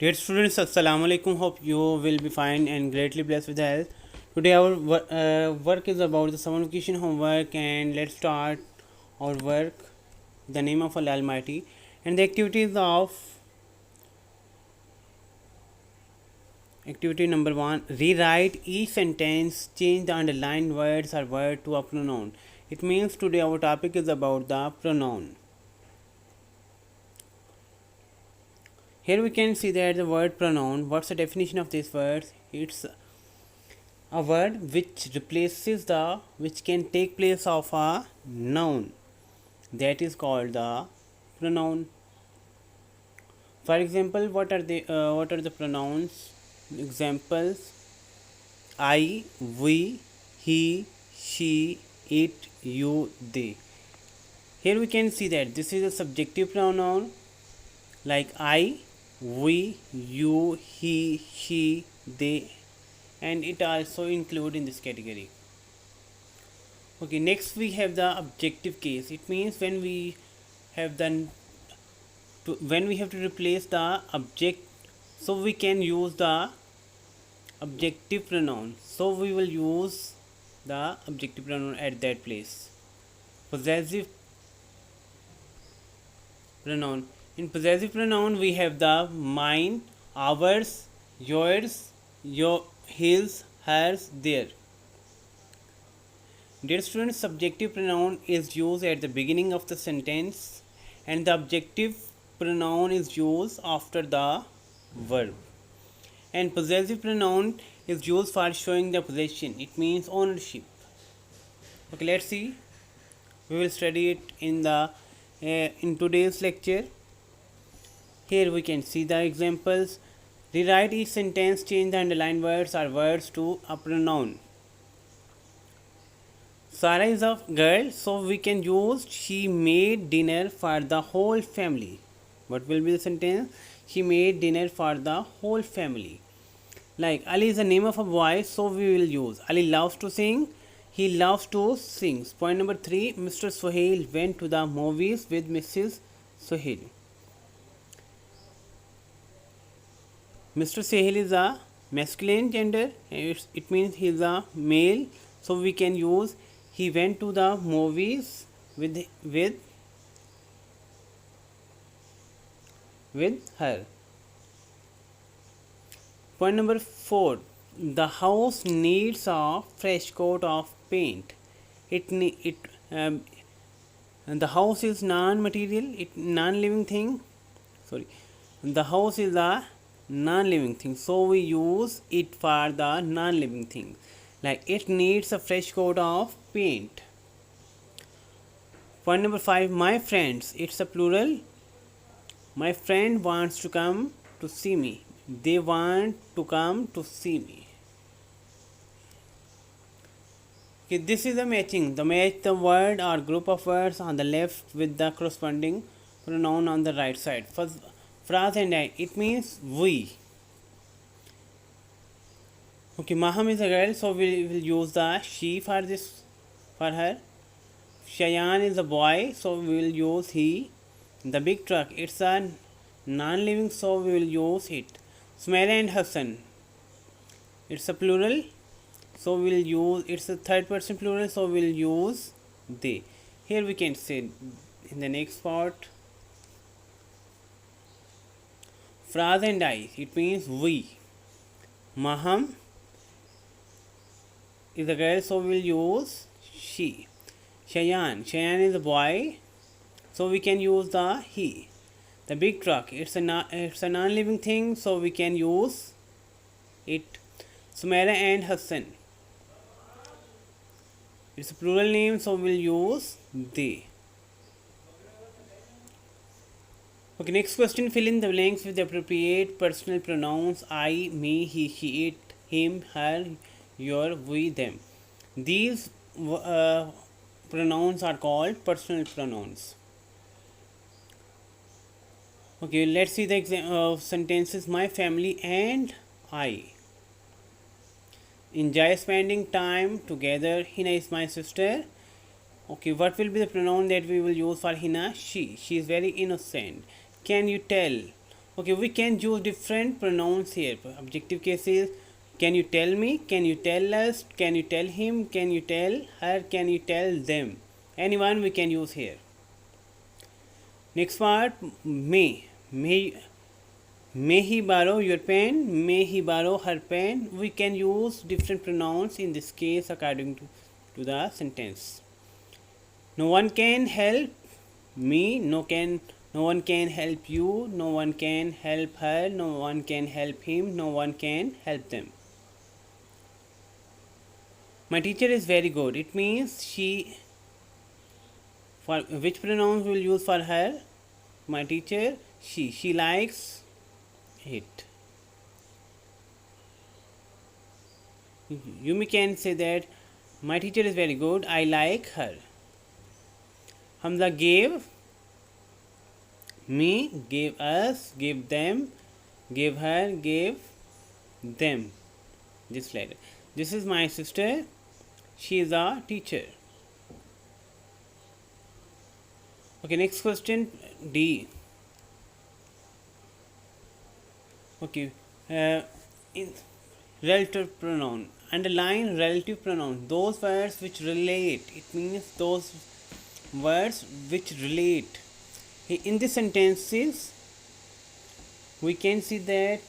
Dear students, Assalamu alaikum. Hope you will be fine and greatly blessed with health. Today our work is about the summer vacation homework, and let's start our work. The name of Allah Almighty and the activities of activity number 1. Rewrite each sentence. Change the underlined words or word to a pronoun. It means today our topic is about the pronoun. Here we can see that the word pronoun. What's the definition of this word? It's a word which can take place of a noun. That is called the pronoun. For example, what are the pronouns? Examples: I, we, he, she, it, you, they. Here we can see that this is a subjective pronoun like I, we, you, he, she, they, and it also include in this category. Okay, next we have the objective case. It means have the when we have to replace the object, so we can use the objective pronoun. So we will use the objective pronoun at that place. Possessive pronoun. In possessive pronoun, we have the mine, ours, yours, his, hers, their. Dear students, subjective pronoun is used at the beginning of the sentence, and the objective pronoun is used after the verb. And possessive pronoun is used for showing the possession. It means ownership. Okay, let's see. We will study it in today's lecture. Here we can see the examples. Rewrite each sentence, change the underlined words or words to a pronoun. Sarah is a girl, so we can use she made dinner for the whole family. What will be the sentence? She made dinner for the whole family. Like Ali is the name of a boy, so we will use Ali loves to sing, he loves to sing. Point number 3, Mr. Sohail went to the movies with Mrs. Sohail. Mr. Sohail is a masculine gender, it means he is a male, so we can use he went to the movies with her. Point number 4, the house needs a fresh coat of paint. And the house is non-material, non-living thing. Sorry, the house is a non-living thing, so we use it for the non-living thing. Like it needs a fresh coat of paint. Point number 5, my friends. It's a plural. My friend wants to come to see me. They want to come to see me. Okay, this is the matching. Match the word or group of words on the left with the corresponding pronoun on the right side. First, Fraz and I. It means we. Okay, Maham is a girl, so we will use the she for her. Shayan is a boy, so we will use he. The big truck, it's a non-living, so we will use it. Sumaira and Hassan, it's a plural, so we will use, it's a third person plural, so we will use they. Here we can say in the next part, Fraz and I, it means we. Maham is a girl, so we will use she. Shayan is a boy, so we can use the he. The big truck, it's a non-living thing, so we can use it. Sumaira and Hassan, it's a plural name, so we'll use they. Okay, next question, fill in the blanks with the appropriate personal pronouns I, me, he, she, it, him, her, your, we, them. These pronouns are called personal pronouns. Okay, let's see the sentences. My family and I enjoy spending time together. Hina is my sister. Okay, what will be the pronoun that we will use for Hina? She. She is very innocent. Can you tell Okay, we can use different pronouns here. Objective cases: can you tell me, can you tell us, can you tell him, can you tell her, can you tell them. Anyone we can use here. Next part, may. May he borrow your pen? May he borrow her pen? We can use different pronouns in this case according to the sentence. No one can help me. No one can help you. No one can help her. No one can help him. No one can help them. My teacher is very good. It means she. For which pronouns we will use for her? My teacher, she. She likes it. You can say that my teacher is very good. I like her. Hamza gave me, gave us, gave them, gave her, gave them. This letter. This is my sister. She is a teacher. Okay, next question, D. Okay, in relative pronoun. Underline relative pronoun. Those words which relate. It means those words which relate. In the sentences, we can see that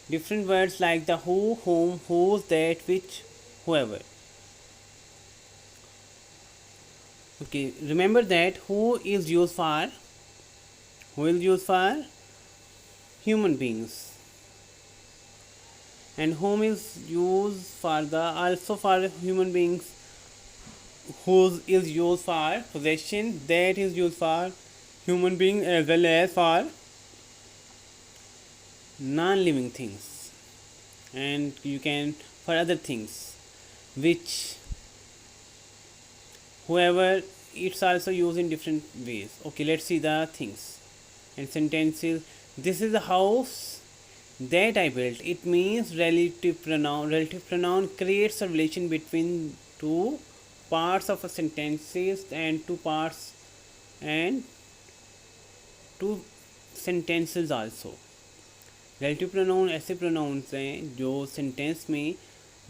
different words like the who, whom, whose, that, which, whoever. Okay, remember that who is used for human beings, and whom is used for the also for human beings. Whose is used for possession, that is used for human being as well as for non-living things, and you can for other things which whoever, it's also used in different ways. Okay, let's see the things and sentences. This is the house that I built. It means relative pronoun. Relative pronoun creates a relation between two parts of a sentences and two parts and two sentences also. relative pronoun ऐसे pronouns हैं जो sentence में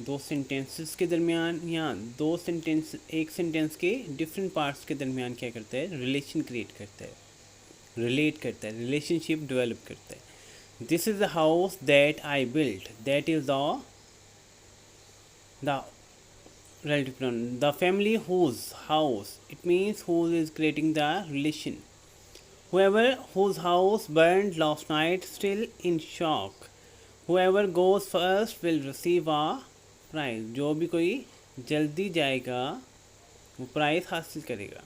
दो sentences के दरमियान या दो sentence एक सेंटेंस के डिफरेंट पार्ट्स के दरमियान क्या करता है, रिलेशन क्रिएट करता है, रिलेट करता है, रिलेशनशिप डेवलप करता है. This is the house that I built. That is the relative pronoun. The family whose house. It means whose is creating the relation. Whoever whose house burned last night still in shock. Whoever goes first will receive a prize. जो भी कोई जल्दी जाएगा वो prize हासिल करेगा.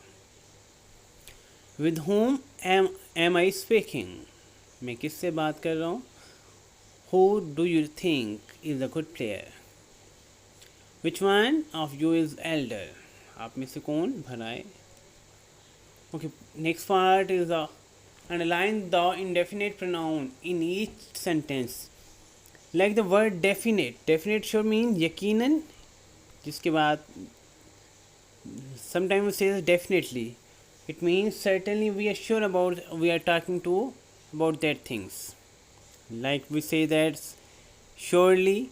With whom am I speaking? मैं किससे बात कर रहा हूँ? Who do you think is a good player? Which one of you is elder? आप में से कौन बड़ा है? Okay, next part is underline the indefinite pronoun in each sentence. Like the word definite. Definite sure means यकीनन, जिसके बाद sometimes we say definitely. It means certainly we are sure about, we are talking to about that things. Like we say that surely,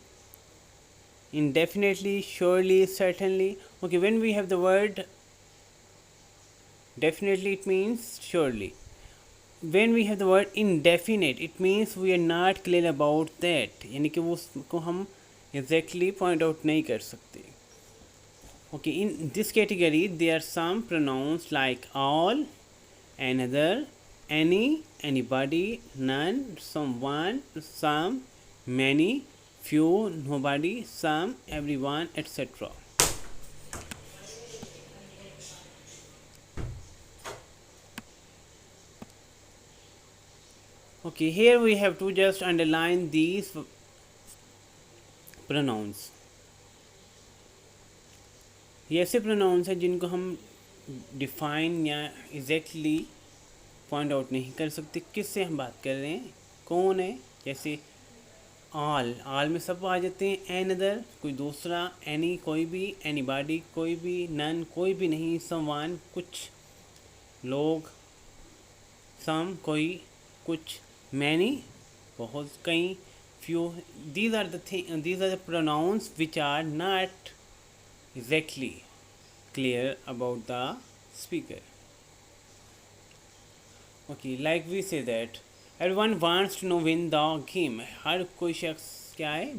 indefinitely, surely, certainly. Okay, when we have the word definitely, it means surely. When we have the word indefinite, it means we are not clear about that, यानी कि वो उसको हम exactly point out नहीं कर सकते. Okay, in this category there are some pronouns like all, another, any, anybody, none, someone, some, many, few, nobody, some, everyone, etc. Okay, here we have to just underline these pronouns. ये ऐसे pronouns हैं जिनको हम define या exactly point out नहीं कर सकते. किससे हम बात कर रहे हैं, कौन है. जैसे ऑल में सब आ जाते हैं. एनदर कोई दूसरा, एनी कोई भी, एनीबॉडी कोई भी, नन कोई भी नहीं, समवन कुछ लोग, सम कोई कुछ, many, बहुत कई, few. These are the pronouns which are not exactly clear about the speaker. Okay, like we say that everyone wants to know win the game. हर कोई शख्स क्या है,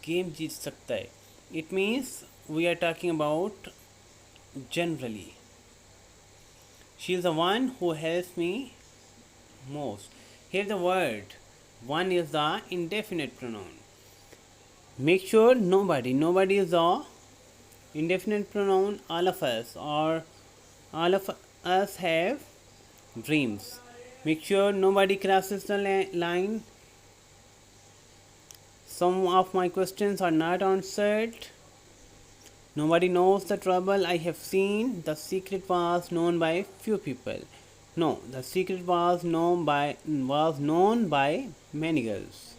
गेम जीत सकता है. It means we are talking about generally. She is the one who helps me most. Here the word one is the indefinite pronoun. Make sure nobody is the indefinite pronoun. All of us or all of us have dreams. Make sure nobody crosses the line. Some of my questions are not answered. Nobody knows the trouble I have seen. The secret was known by few people. No, the secret was known by many girls.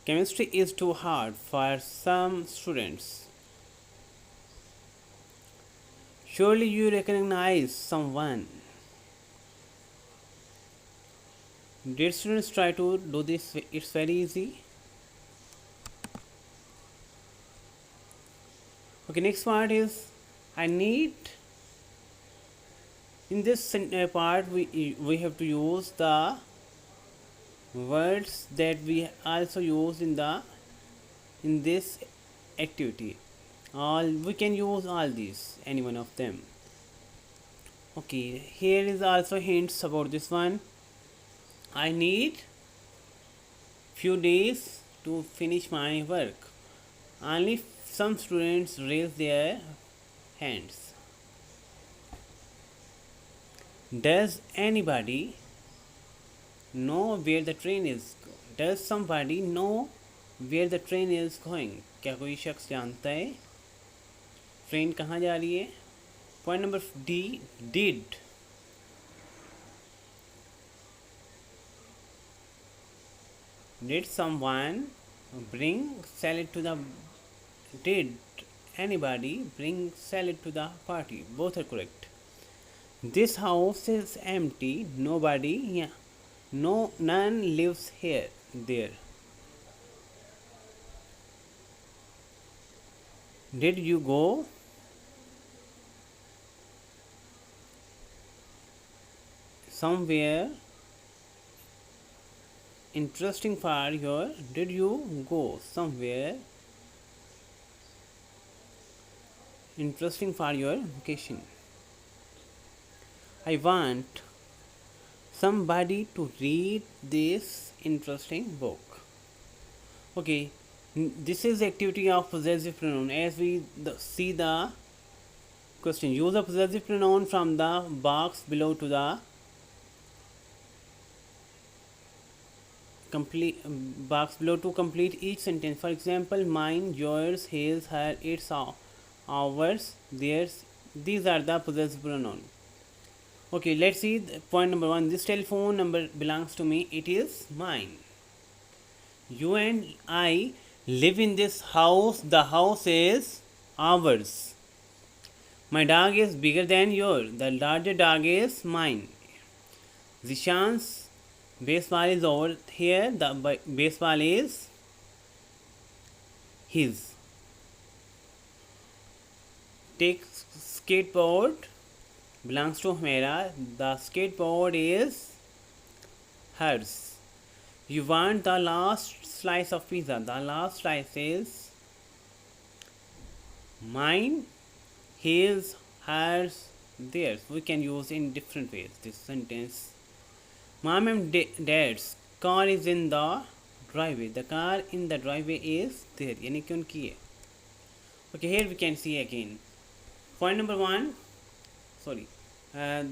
Chemistry is too hard for some students. Surely you recognize someone. Did students try to do this? It's very easy. Okay, next part is I need. In this part, we have to use the words that we also use in this activity. All we can use all these, any one of them. Okay, here is also hints about this one. I need few days to finish my work. Only some students raise their hands. Does anybody know where the train is? Does somebody know where the train is going? क्या कोई शख्स जानता है train कहाँ जा रही है? Point number D, did. Did someone bring salad to the? Did anybody bring salad to the party? Both are correct. This house is empty. Nobody, yeah, no, none lives here. There. Did you go? Somewhere interesting for your. Did you go somewhere interesting for your vacation? I want somebody to read this interesting book. Okay, this is activity of possessive pronoun. As we see the question, use a possessive pronoun from the box below to the complete box below to complete each sentence. For example, mine, yours, his, her, its, ours, theirs. These are the possessive pronoun. Okay, let's see point number one. This telephone number belongs to me. It is mine. You and I live in this house. The house is ours. My dog is bigger than yours. The larger dog is mine. Zishan's baseball is over here. The baseball is his. Take skateboard belongs to Humera. The skateboard is hers. You want the last slice of pizza. The last slice is mine, his, hers, theirs. We can use in different ways this sentence. Mom and dad's car is in the driveway. The car in the driveway is there. यानी कि उनकी है. Okay, here we can see again. Point number one. Sorry.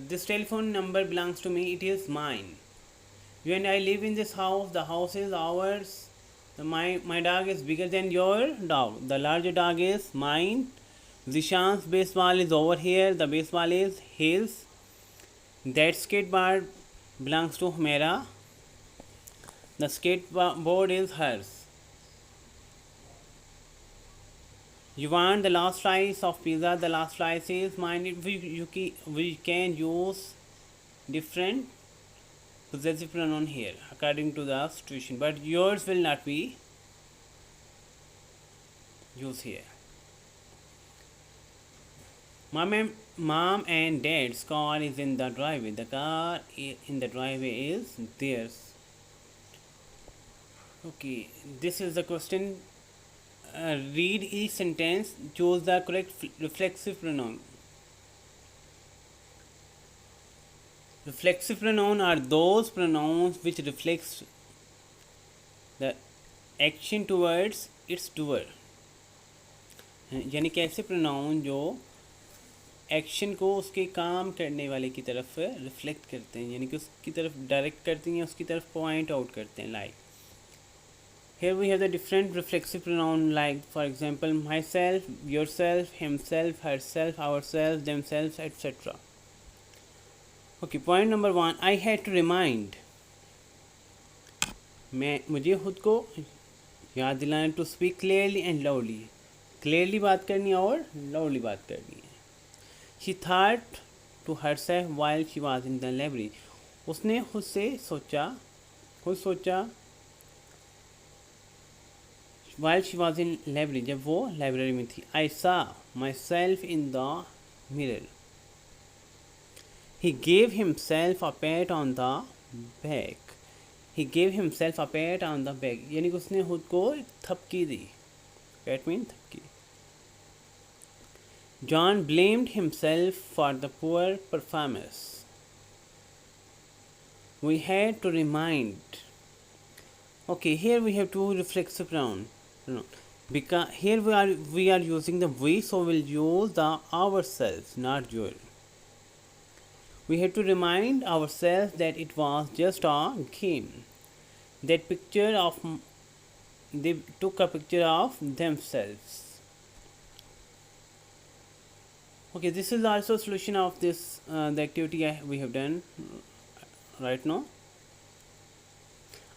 This telephone number belongs to me. It is mine. You and I live in this house. The house is ours. My dog is bigger than your dog. The larger dog is mine. Zishan's baseball is over here. The baseball is his. That skateboard belongs to Humera. The skateboard is hers. You want the last slice of pizza. The last slice is mine. We can use different possessive pronoun here according to the situation, but yours will not be used here. Mom and dad's car is in the driveway. The car in the driveway is theirs. Okay, this is the question. Read each sentence. Choose the correct reflexive pronoun. Reflexive pronoun are those pronouns which reflects the action towards its doer. यानी कि ऐसे pronoun जो action को उसके काम करने वाले की तरफ रिफ्लेक्ट करते हैं, यानी कि उसकी तरफ डायरेक्ट करते हैं, उसकी तरफ पॉइंट आउट करते हैं. Like here we have the different reflexive pronoun, like for example myself, yourself, himself, herself, ourselves, themselves, etc. Okay, point number 1, I had to remind. मुझे खुद को याद दिलाना, to speak clearly and loudly. Clearly बात करनी है और loudly बात करनी है. She thought to herself while she was in the library. उसने खुद सोचा while she was in library, जब वो लाइब्रेरी में थी. I saw myself in the mirror. He gave himself a pat on the back. He gave himself a pat on the back. यानी कि उसने खुद को थपकी दी. Pat mean Thapki. John blamed himself for the poor performance. We had to remind. Okay, here we have two reflexive pronouns. Because here we are using the we, so we'll use the ourselves, not your. We have to remind ourselves that it was just a game. They took a picture of themselves. Okay, this is also a solution of this the activity we have done right now.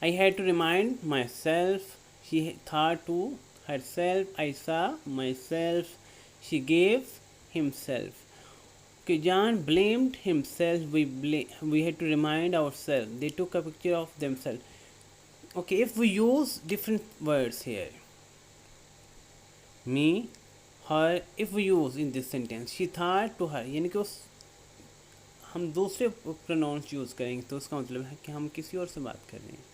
I had to remind myself. She thought to herself. I saw myself. She gave himself. Okay, John blamed himself. We had to remind ourselves. They took a picture of themselves. Okay, if we use different words here, me, her, if we use in this sentence, she thought to her, यानी कि हम दूसरे pronounce use करेंगे, तो उसका मतलब है कि हम किसी और से बात कर रहे हैं.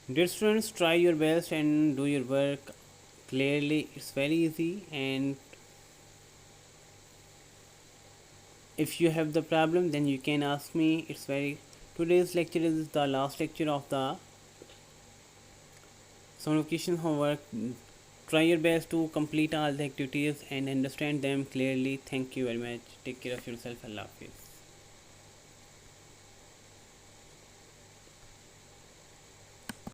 Dear students, try your best and do your work clearly. It's very easy, and if you have the problem, then you can ask me. Today's lecture is the last lecture of the summer vacation homework. Try your best to complete all the activities and understand them clearly. Thank you very much. Take care of yourself. Allah Hafiz.